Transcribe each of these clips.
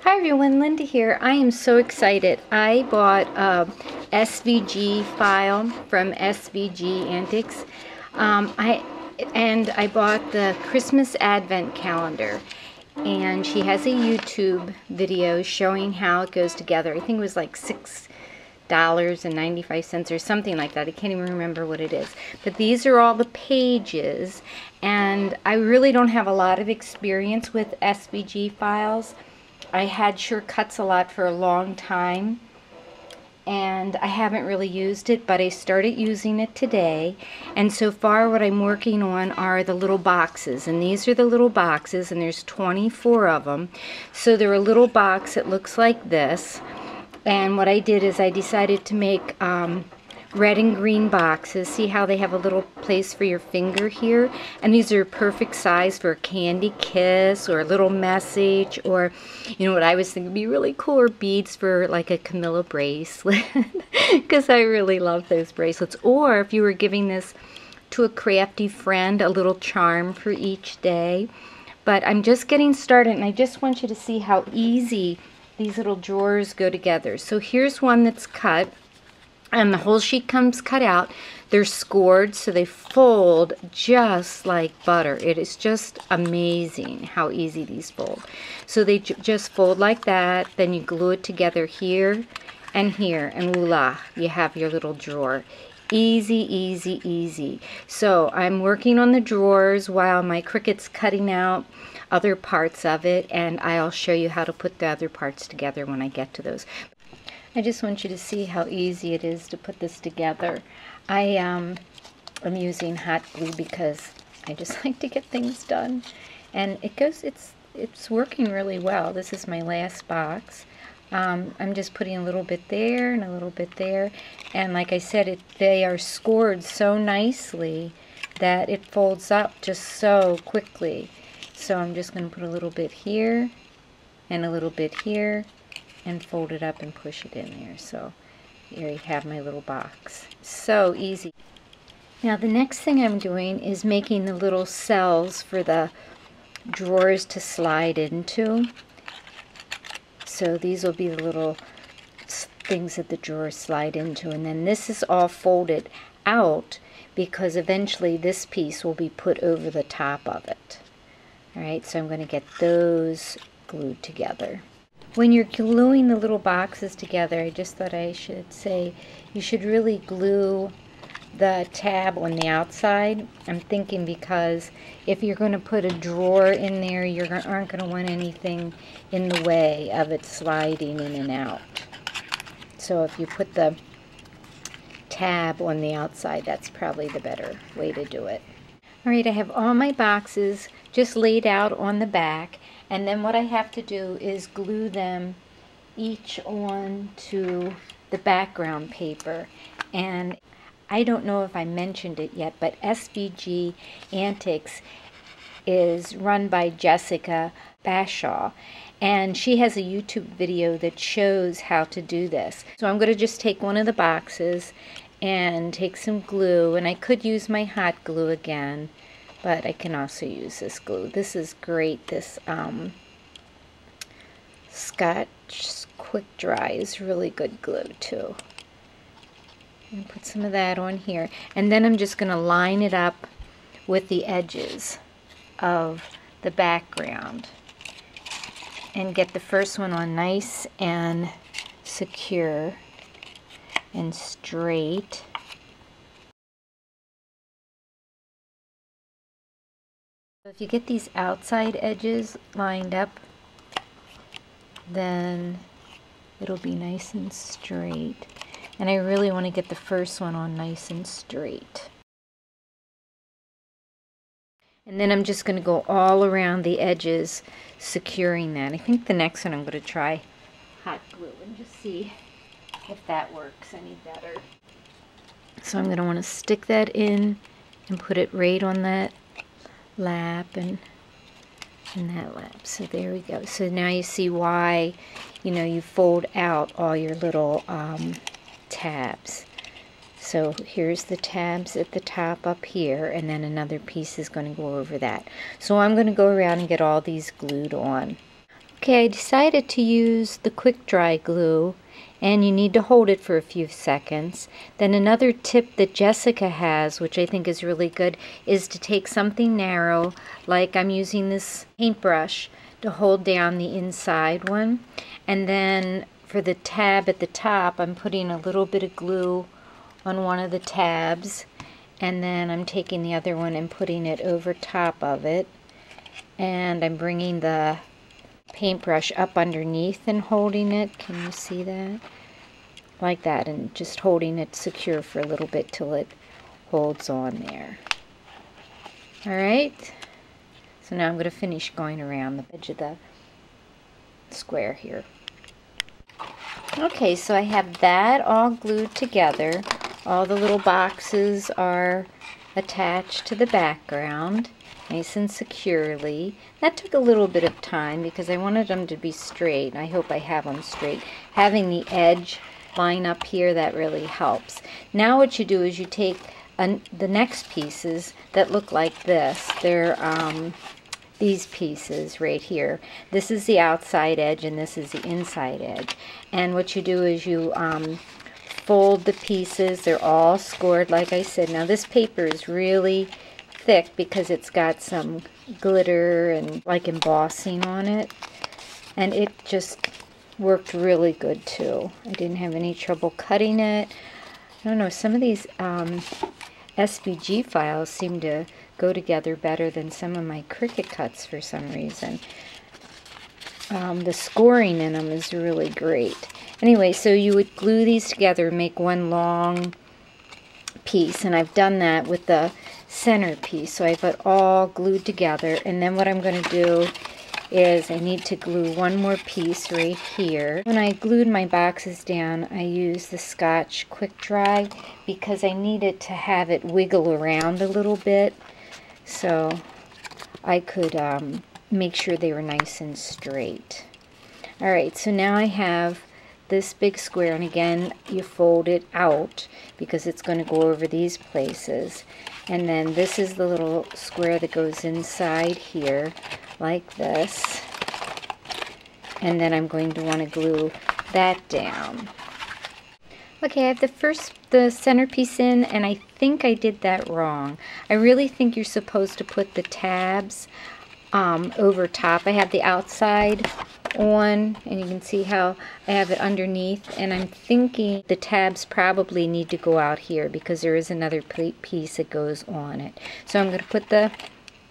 Hi everyone, Linda here. I am so excited. I bought a SVG file from SVG Antics. I bought the Christmas Advent calendar, and she has a YouTube video showing how it goes together. I think it was like $6.95 or something like that. I can't even remember what it is. But these are all the pages, and I really don't have a lot of experience with SVG files. I had Surecuts a lot for a long time, and I haven't really used it, but I started using it today. And so far what I'm working on are the little boxes, and these are the little boxes, and there's 24 of them. So they're a little box that looks like this, and what I did is I decided to make red and green boxes. See how they have a little place for your finger here? And these are perfect size for a candy kiss or a little message, or, you know what I was thinking would be really cool, or beads for like a Camilla bracelet, because I really love those bracelets. Or if you were giving this to a crafty friend, a little charm for each day. But I'm just getting started, and I just want you to see how easy these little drawers go together. So here's one that's cut, and the whole sheet comes cut out. They're scored, so they fold just like butter. It is just amazing how easy these fold. So they just fold like that, then you glue it together here, and voila, you have your little drawer. Easy, easy, easy. So I'm working on the drawers while my Cricut's cutting out other parts of it, and I'll show you how to put the other parts together when I get to those. I just want you to see how easy it is to put this together. I'm using hot glue because I just like to get things done, and it's working really well. This is my last box. I'm just putting a little bit there and a little bit there, and like I said, they are scored so nicely that it folds up just so quickly. So I'm just going to put a little bit here and a little bit here, and fold it up and push it in there. So here you have my little box. So easy. Now the next thing I'm doing is making the little cells for the drawers to slide into. So these will be the little things that the drawers slide into, and then this is all folded out because eventually this piece will be put over the top of it. Alright, so I'm going to get those glued together. When you're gluing the little boxes together, I just thought I should say you should really glue the tab on the outside. I'm thinking because if you're going to put a drawer in there, you aren't going to want anything in the way of it sliding in and out. So if you put the tab on the outside, that's probably the better way to do it. Alright, I have all my boxes just laid out on the back, and then what I have to do is glue them each on to the background paper. And I don't know if I mentioned it yet, but SVG Antics is run by Jessica Bashaw, and she has a YouTube video that shows how to do this. So I'm going to just take one of the boxes and take some glue, and I could use my hot glue again, but I can also use this glue. This is great. This Scotch Quick Dry is really good glue too. And put some of that on here, and then I'm just going to line it up with the edges of the background and get the first one on nice and secure and straight. If you get these outside edges lined up, then it'll be nice and straight. And I really want to get the first one on nice and straight. And then I'm just going to go all around the edges, securing that. I think the next one I'm going to try hot glue and just see if that works any better. So I'm going to want to stick that in and put it right on that lap and that lap. So there we go. So now you see why, you know, you fold out all your little tabs. So here's the tabs at the top up here, and then another piece is going to go over that. So I'm going to go around and get all these glued on. Okay, I decided to use the quick dry glue, and you need to hold it for a few seconds. Then another tip that Jessica has, which I think is really good, is to take something narrow, like I'm using this paintbrush to hold down the inside one. And then for the tab at the top, I'm putting a little bit of glue on one of the tabs, and then I'm taking the other one and putting it over top of it. And I'm bringing the paintbrush up underneath and holding it. Can you see that? Like that, and just holding it secure for a little bit till it holds on there. Alright, so now I'm going to finish going around the edge of the square here. Okay, so I have that all glued together. All the little boxes are attached to the background nice and securely. That took a little bit of time because I wanted them to be straight. I hope I have them straight. Having the edge line up here, that really helps. Now what you do is you take the next pieces that look like this. They're these pieces right here. This is the outside edge and this is the inside edge. And what you do is you fold the pieces. They're all scored, like I said. Now this paper is really thick because it's got some glitter and like embossing on it, and it just worked really good too. I didn't have any trouble cutting it. I don't know, some of these SVG files seem to go together better than some of my Cricut cuts for some reason. The scoring in them is really great. Anyway, so you would glue these together, make one long piece, and I've done that with the center piece. So I have it all glued together, and then what I'm going to do is I need to glue one more piece right here. When I glued my boxes down, I used the Scotch Quick Dry because I needed to have it wiggle around a little bit so I could make sure they were nice and straight. Alright, so now I have this big square, and again you fold it out because it's going to go over these places, and then this is the little square that goes inside here like this, and then I'm going to want to glue that down. Okay, I have the centerpiece in, and I think I did that wrong. I really think you're supposed to put the tabs over top. I have the outside on, and you can see how I have it underneath, and I'm thinking the tabs probably need to go out here because there is another piece that goes on it. So I'm going to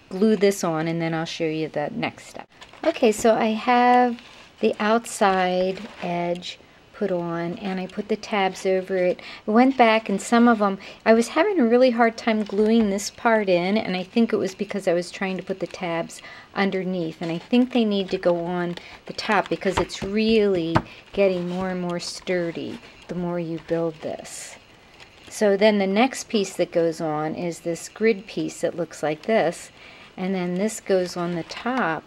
glue this on, and then I'll show you the next step. Okay, so I have the outside edge put on, and I put the tabs over it. I went back, and some of them, I was having a really hard time gluing this part in, and I think it was because I was trying to put the tabs underneath, and I think they need to go on the top because it's really getting more and more sturdy the more you build this. So then the next piece that goes on is this grid piece that looks like this, and then this goes on the top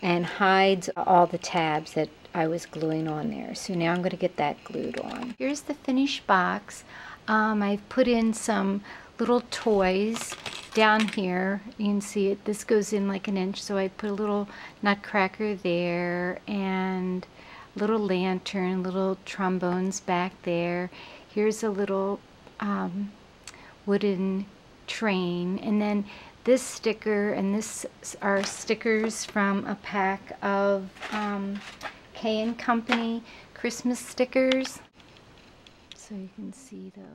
and hides all the tabs that I was gluing on there. So now I'm going to get that glued on. Here's the finished box. I've put in some little toys down here. You can see it. This goes in like an inch, so I put a little nutcracker there and a little lantern, little trombones back there. Here's a little wooden train, and then this sticker and this are stickers from a pack of K & Company Christmas stickers. So you can see those.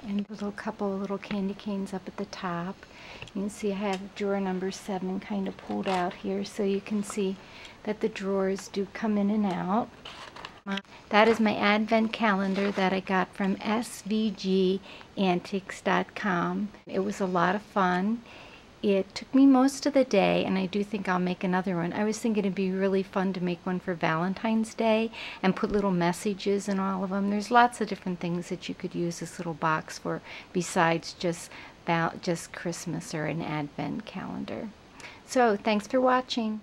And a couple of little candy canes up at the top. You can see I have drawer number 7 kind of pulled out here, so you can see that the drawers do come in and out. That is my advent calendar that I got from svgantiques.com. It was a lot of fun. It took me most of the day, and I do think I'll make another one. I was thinking it'd be really fun to make one for Valentine's Day and put little messages in all of them. There's lots of different things that you could use this little box for besides just Christmas or an advent calendar. So thanks for watching.